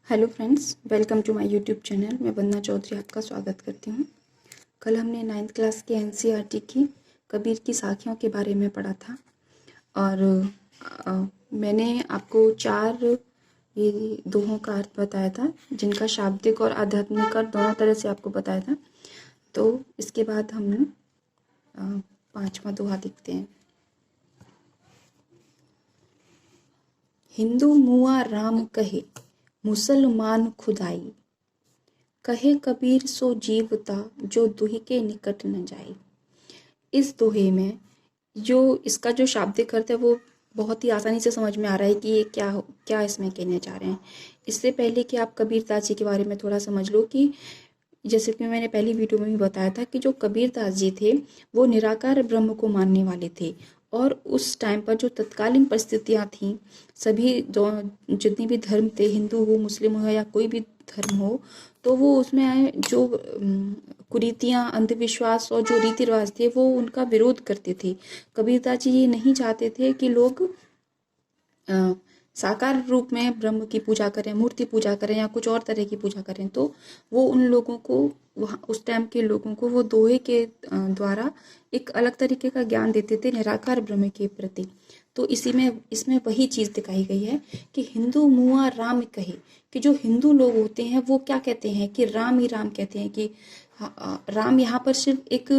Hello friends, welcome to my YouTube channel. मैं वंदना चौधरी आपका स्वागत करती हूँ। कल हमने 9th क्लास के एनसीईआरटी की कबीर की साखियों के बारे में पढ़ा था और मैंने आपको 4 ये दोहों का अर्थ बताया था, जिनका शाब्दिक और आध्यात्मिक अर्थ दोनों तरह से आपको बताया था। तो इसके बाद हम 5वां दोहा देखते हैं। हिंदू मुआ राम कहे, मुसलमान खुदाई, कहे कबीर सो जीवता, जो दुही के निकट न जाए। इस दोहे में इसका जो शाब्दिक अर्थ है वो बहुत ही आसानी से समझ में आ रहा है कि ये क्या इसमें कहने जा रहे हैं। इससे पहले कि आप कबीरदास जी के बारे में थोड़ा समझ लो कि जैसे कि मैंने पहली वीडियो में भी बताया था कि जो कबीरदास जी थे वो निराकार ब्रह्म को मानने वाले थे और उस टाइम पर जो तत्कालीन परिस्थितियां थीं, सभी जितने भी धर्म थे, हिंदू हो, मुस्लिम हो या कोई भी धर्म हो, तो वो उसमें जो कुरीतियाँ, अंधविश्वास और जो रीति रिवाज थे वो उनका विरोध करते थे। कबीरदास जी ये नहीं चाहते थे कि लोग साकार रूप में ब्रह्म की पूजा करें, मूर्ति पूजा करें या कुछ और तरह की पूजा करें। तो वो उन लोगों को, वहाँ उस टाइम के लोगों को वो दोहे के द्वारा एक अलग तरीके का ज्ञान देते थे निराकार ब्रह्म के प्रति। तो इसमें वही चीज़ दिखाई गई है कि हिंदू मुआ राम कहे, कि जो हिंदू लोग होते हैं वो क्या कहते हैं कि राम ही राम कहते हैं, कि राम यहाँ पर सिर्फ एक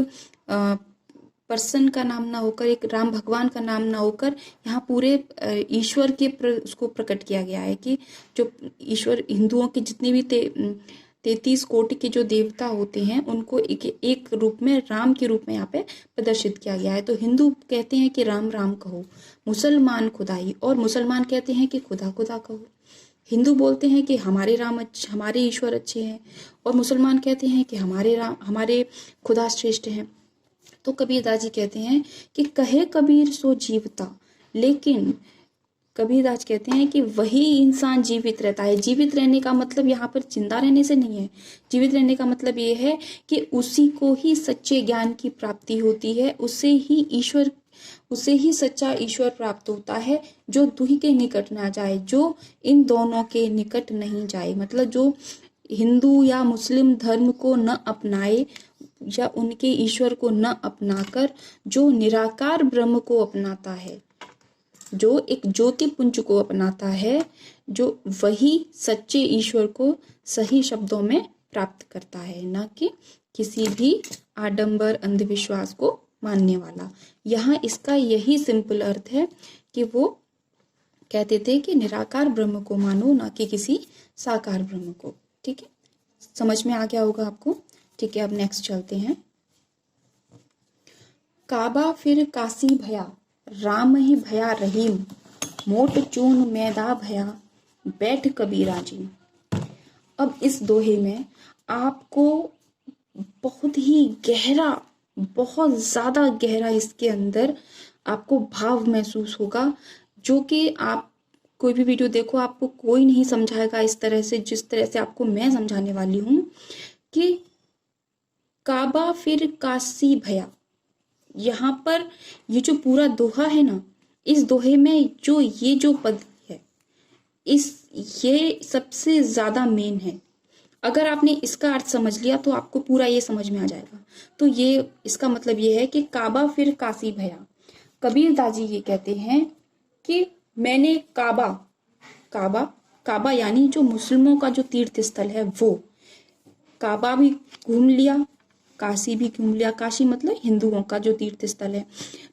पर्सन का नाम ना होकर, एक राम भगवान का नाम ना होकर, यहाँ पूरे ईश्वर के उसको प्रकट किया गया है कि जो ईश्वर, हिंदुओं के जितने भी 33 कोटि के जो देवता होते हैं उनको एक रूप में, राम के रूप में यहाँ पे प्रदर्शित किया गया है। तो हिंदू कहते हैं कि राम राम कहो, मुसलमान खुदाई, और मुसलमान कहते हैं कि खुदा खुदा कहो। हिंदू बोलते हैं कि हमारे हमारे ईश्वर अच्छे हैं, और मुसलमान कहते हैं कि हमारे खुदा श्रेष्ठ हैं। तो कबीरदास जी कहते हैं कि कहे कबीर सो जीवता, लेकिन कबीरदास कहते हैं कि वही इंसान जीवित रहता है। जीवित रहने का मतलब यहाँ पर जिंदा रहने से नहीं है। जीवित रहने का मतलब ये है कि उसी को ही सच्चे ज्ञान की प्राप्ति होती है, उसे ही सच्चा ईश्वर प्राप्त होता है, जो दुही के निकट ना जाए, जो इन दोनों के निकट नहीं जाए। मतलब जो हिंदू या मुस्लिम धर्म को न अपनाए या उनके ईश्वर को न अपनाकर जो निराकार ब्रह्म को अपनाता है, जो एक ज्योति पुंज को अपनाता है, जो वही सच्चे ईश्वर को सही शब्दों में प्राप्त करता है, न कि किसी भी आडंबर अंधविश्वास को मानने वाला। यहाँ इसका यही सिंपल अर्थ है कि वो कहते थे कि निराकार ब्रह्म को मानो, ना कि किसी साकार ब्रह्म को। ठीक है, समझ में आ गया होगा आपको। ठीक है, अब नेक्स्ट चलते हैं। काबा फिर काशी भया, राम ही भया रहीम, मोट चून मैदा भया, बैठ कबीरा जी। अब इस दोहे में आपको बहुत ही गहरा, बहुत ज्यादा गहरा इसके अंदर आपको भाव महसूस होगा, जो कि आप कोई भी वीडियो देखो आपको कोई नहीं समझाएगा इस तरह से, जिस तरह से आपको मैं समझाने वाली हूं। कि काबा फिर काशी भया, यहाँ पर ये जो पूरा दोहा है ना, इस दोहे में जो पद है, ये सबसे ज्यादा मेन है। अगर आपने इसका अर्थ समझ लिया तो आपको पूरा ये समझ में आ जाएगा। तो ये इसका मतलब ये है कि काबा फिर काशी भया। कबीरदास जी ये कहते हैं कि मैंने काबा यानी जो मुस्लिमों का जो तीर्थ स्थल है, वो काबा भी घूम लिया, काशी भी घूम लिया। काशी मतलब हिंदुओं का जो तीर्थ स्थल है।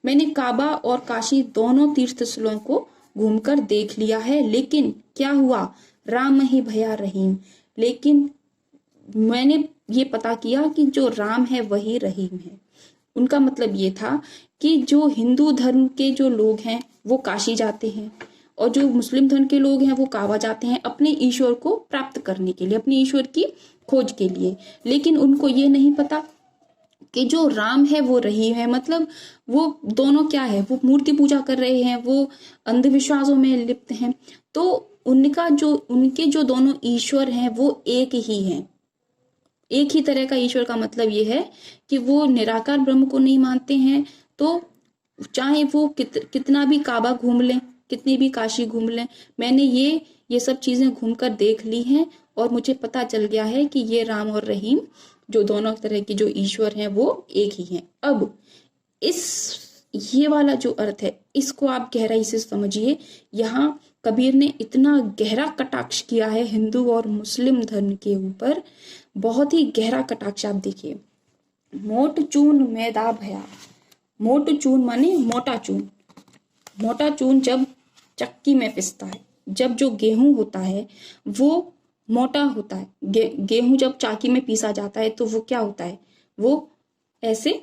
मैंने काबा और काशी दोनों तीर्थ स्थलों को घूमकर देख लिया है, लेकिन क्या हुआ, राम ही भया रहीम। लेकिन मैंने ये पता किया कि जो राम है वही रहीम है। उनका मतलब ये था कि जो हिंदू धर्म के जो लोग हैं वो काशी जाते हैं, और जो मुस्लिम धर्म के लोग हैं वो काबा जाते हैं अपने ईश्वर को प्राप्त करने के लिए, अपने ईश्वर की खोज के लिए। लेकिन उनको ये नहीं पता कि जो राम है वो रहीम है। मतलब वो दोनों क्या है, वो मूर्ति पूजा कर रहे हैं, वो अंधविश्वासों में लिप्त हैं। तो उनके जो दोनों ईश्वर हैं वो एक ही हैं। एक ही तरह का ईश्वर का मतलब ये है कि वो निराकार ब्रह्म को नहीं मानते हैं। तो चाहे वो कितना भी काबा घूम लें, कितनी भी काशी घूम लें, मैंने ये सब चीजें घूम कर देख ली हैं और मुझे पता चल गया है कि ये राम और रहीम जो दोनों तरह के जो ईश्वर हैं वो एक ही हैं। अब ये वाला जो अर्थ है इसको आप गहराई से समझिए। यहाँ कबीर ने इतना गहरा कटाक्ष किया है हिंदू और मुस्लिम धर्म के ऊपर, बहुत ही गहरा कटाक्ष। आप देखिए, मोट चून मैदा भया, मोट चून माने मोटा चून। मोटा चून जब चक्की में पिसता है, जब जो गेहूं होता है वो मोटा होता है, गेहूं जब चाकी में पीसा जाता है तो वो क्या होता है, वो ऐसे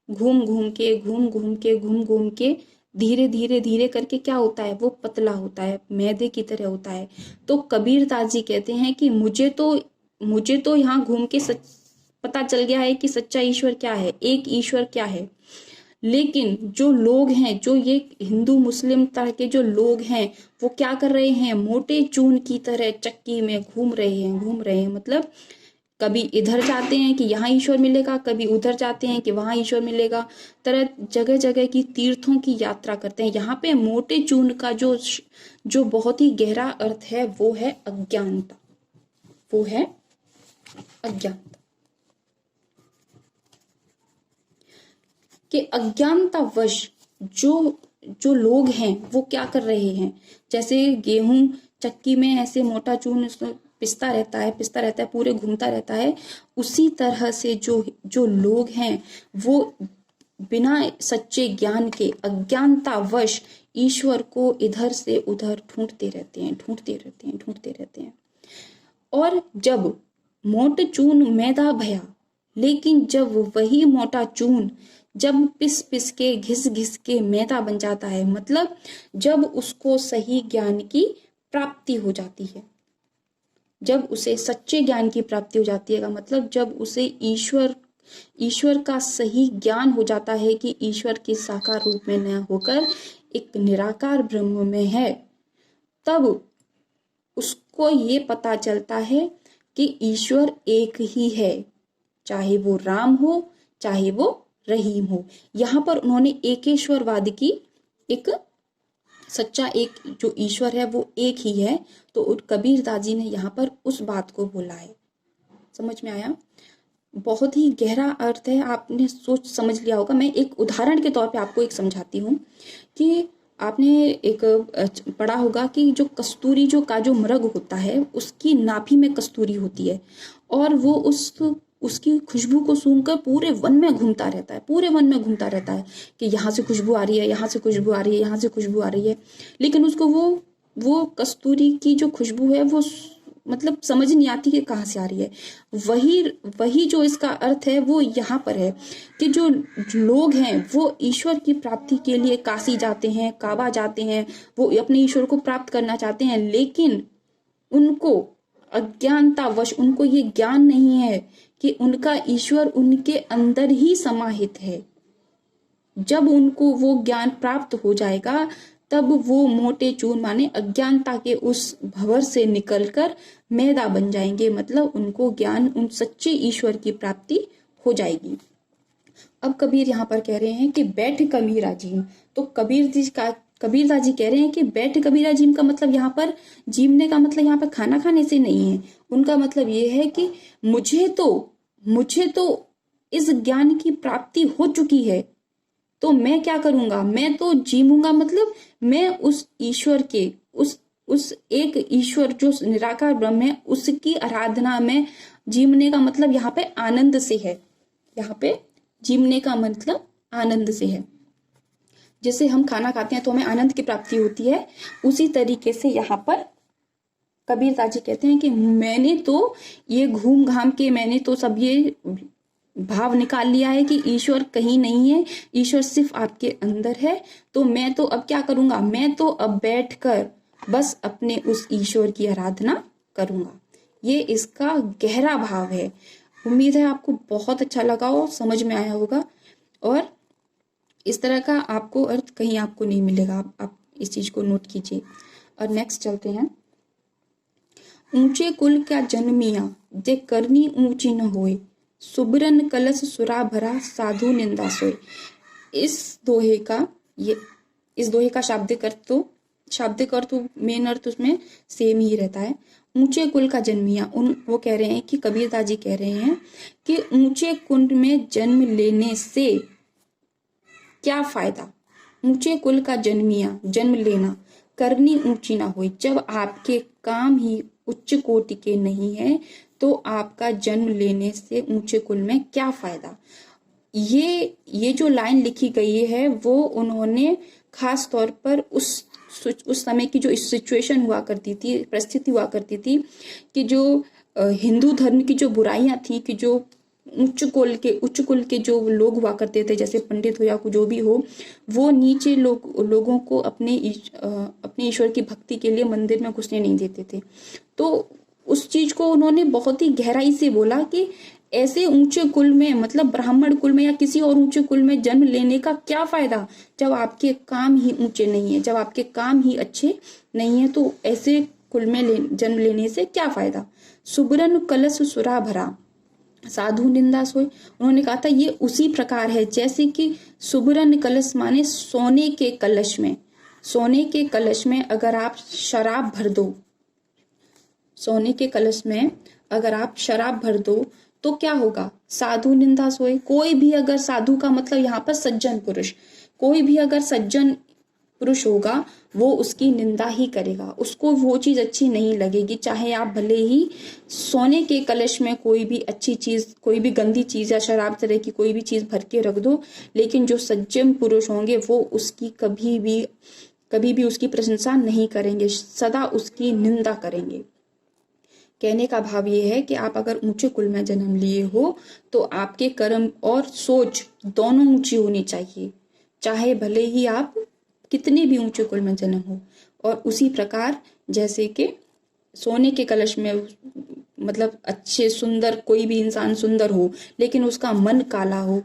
घूम घूम के धीरे धीरे धीरे करके क्या होता है, वो पतला होता है, मैदे की तरह होता है। तो कबीर दास जी कहते हैं कि मुझे तो यहाँ घूम के पता चल गया है कि सच्चा ईश्वर क्या है, एक ईश्वर क्या है। लेकिन जो लोग हैं, जो ये हिंदू मुस्लिम तरह के जो लोग हैं, वो क्या कर रहे हैं, मोटे चून की तरह चक्की में घूम रहे हैं। मतलब कभी इधर जाते हैं कि यहाँ ईश्वर मिलेगा, कभी उधर जाते हैं कि वहां ईश्वर मिलेगा। तरह जगह जगह की तीर्थों की यात्रा करते हैं। यहाँ पे मोटे चून का जो बहुत ही गहरा अर्थ है वो है अज्ञानता, वो है अज्ञानता। कि अज्ञानतावश जो लोग हैं वो क्या कर रहे हैं, जैसे गेहूं चक्की में ऐसे मोटा चून पिसता रहता है, पूरे घूमता रहता है, उसी तरह से जो लोग हैं वो बिना सच्चे ज्ञान के अज्ञानतावश ईश्वर को इधर से उधर ढूंढते रहते हैं। और जब मोट चून मैदा भया, लेकिन जब वही मोटा चून जब पिस के घिस के मैदा बन जाता है, मतलब जब उसको सही ज्ञान की प्राप्ति हो जाती है, जब उसे सच्चे ज्ञान की प्राप्ति हो जाती है, मतलब जब उसे ईश्वर का सही ज्ञान हो जाता है कि ईश्वर के साकार रूप में न होकर एक निराकार ब्रह्म में है, तब उसको ये पता चलता है कि ईश्वर एक ही है, चाहे वो राम हो चाहे वो रहीम हो। यहाँ पर उन्होंने एकेश्वरवाद की, एक सच्चा एक जो ईश्वर है वो एक ही है, तो कबीर दास जी ने यहाँ पर उस बात को बोला है। समझ में आया? बहुत ही गहरा अर्थ है, आपने सोच समझ लिया होगा। मैं एक उदाहरण के तौर पे आपको एक समझाती हूँ कि आपने एक पढ़ा होगा कि जो कस्तूरी जो मृग होता है उसकी नाभि में कस्तूरी होती है और वो उसकी खुशबू को सूंघकर पूरे वन में घूमता रहता है कि यहाँ से खुशबू आ रही है, यहाँ से खुशबू आ रही है, यहाँ से खुशबू आ रही है। लेकिन उसको वो कस्तूरी की जो खुशबू है वो मतलब समझ नहीं आती कि कहाँ से आ रही है। वही जो इसका अर्थ है वो यहाँ पर है कि जो लोग हैं वो ईश्वर की प्राप्ति के लिए काशी जाते हैं, काबा जाते हैं, वो अपने ईश्वर को प्राप्त करना चाहते हैं, लेकिन उनको अज्ञानतावश उनको ये ज्ञान नहीं है कि उनका ईश्वर उनके अंदर ही समाहित है। जब उनको वो ज्ञान प्राप्त हो जाएगा तब वो मोटे चून माने अज्ञानता के उस भंवर से निकलकर मैदा बन जाएंगे, मतलब उनको ज्ञान उन सच्चे ईश्वर की प्राप्ति हो जाएगी। अब कबीर यहाँ पर कह रहे हैं कि बैठ कबीरा जीम, तो कबीरदास जी कह रहे हैं कि बैठ कबीरा जीम का मतलब यहाँ पर जीमने का मतलब यहाँ पर खाना खाने से नहीं है। उनका मतलब ये है कि मुझे तो इस ज्ञान की प्राप्ति हो चुकी है, तो मैं क्या करूंगा, मैं तो जीमूंगा, मतलब मैं उस ईश्वर के उस एक ईश्वर जो निराकार ब्रह्म है उसकी आराधना में जीमने का मतलब यहाँ पे आनंद से है। यहाँ पे जीमने का मतलब आनंद से है। जैसे हम खाना खाते हैं तो हमें आनंद की प्राप्ति होती है, उसी तरीके से यहाँ पर कबीरदास जी कहते हैं कि मैंने तो ये घूम घाम के मैंने तो सब ये भाव निकाल लिया है कि ईश्वर कहीं नहीं है, ईश्वर सिर्फ आपके अंदर है। तो मैं तो अब क्या करूंगा, मैं तो अब बैठकर बस अपने उस ईश्वर की आराधना करूंगा। ये इसका गहरा भाव है। उम्मीद है आपको बहुत अच्छा लगा हो, समझ में आया होगा, और इस तरह का आपको अर्थ कहीं आपको नहीं मिलेगा। आप इस चीज को नोट कीजिए। और नेक्स्ट चलते हैं। ऊंचे कुल क्या जन्मिया जे करनी ऊंची न होए, सुबरन कलश सुरा भरा साधु निंदा सोए। इस दोहे का शाब्दिक अर्थ तो शाब्दिक अर्थ, मेन अर्थ उसमें सेम ही रहता है। ऊंचे कुल का जन्मिया, वो कह रहे हैं कि कबीरदास जी कह रहे हैं कि ऊंचे कुल में जन्म लेने से क्या फायदा। ऊंचे कुल का जन्मिया, जन्म लेना, करनी ऊंची ना हो। जब आपके काम ही उच्च कोटि के नहीं है तो आपका जन्म लेने से ऊंचे कुल में क्या फायदा। ये जो लाइन लिखी गई है वो उन्होंने खास तौर पर उस समय की जो सिचुएशन हुआ करती थी, परिस्थिति हुआ करती थी कि जो हिंदू धर्म की जो बुराइयां थी, कि जो उच्च कुल के जो लोग हुआ करते थे, जैसे पंडित हो या जो भी हो, वो नीचे लोगों को अपने ईश्वर की भक्ति के लिए मंदिर में घुसने नहीं देते थे। तो उस चीज को उन्होंने बहुत ही गहराई से बोला कि ऐसे ऊंचे कुल में, मतलब ब्राह्मण कुल में या किसी और ऊंचे कुल में जन्म लेने का क्या फायदा जब आपके काम ही ऊंचे नहीं है, जब आपके काम ही अच्छे नहीं है, तो ऐसे कुल में जन्म लेने से क्या फायदा। सुबरन कलश सुरा भरा, साधु निंदा सोए। उन्होंने कहा था ये उसी प्रकार है जैसे कि सुबरन कलश माने सोने के कलश में, सोने के कलश में अगर आप शराब भर दो, सोने के कलश में अगर आप शराब भर दो तो क्या होगा, साधु निंदा सोए। कोई भी अगर साधु का मतलब यहाँ पर सज्जन पुरुष, कोई भी अगर सज्जन पुरुष होगा वो उसकी निंदा ही करेगा, उसको वो चीज अच्छी नहीं लगेगी। चाहे आप भले ही सोने के कलश में कोई भी अच्छी चीज, कोई भी गंदी चीज या शराब तरह की कोई भी चीज भर के रख दो, लेकिन जो सज्जन पुरुष होंगे वो उसकी कभी भी उसकी प्रशंसा नहीं करेंगे, सदा उसकी निंदा करेंगे। कहने का भाव ये है कि आप अगर ऊंचे कुल में जन्म लिए हो तो आपके कर्म और सोच दोनों ऊंची होनी चाहिए, चाहे भले ही आप कितने भी ऊंचे कुल में जन्म हो। और उसी प्रकार जैसे कि सोने के कलश में, मतलब अच्छे सुंदर कोई भी इंसान सुंदर हो लेकिन उसका मन काला हो,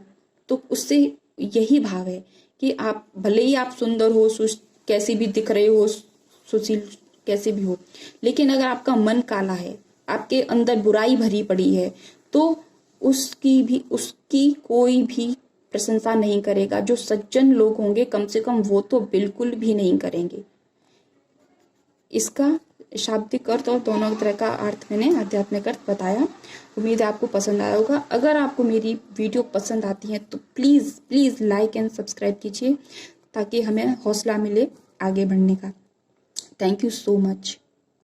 तो उससे यही भाव है कि आप भले ही आप सुंदर हो, कैसे भी दिख रहे हो, सुशील कैसे भी हो, लेकिन अगर आपका मन काला है, आपके अंदर बुराई भरी पड़ी है, तो उसकी कोई भी प्रशंसा नहीं करेगा। जो सज्जन लोग होंगे कम से कम वो तो बिल्कुल भी नहीं करेंगे। इसका शाब्दिक अर्थ और दोनों तरह का अर्थ मैंने आध्यात्मिक अर्थ बताया। उम्मीद है आपको पसंद आया होगा। अगर आपको मेरी वीडियो पसंद आती है तो प्लीज़ लाइक एंड सब्सक्राइब कीजिए ताकि हमें हौसला मिले आगे बढ़ने का। Thank you so much.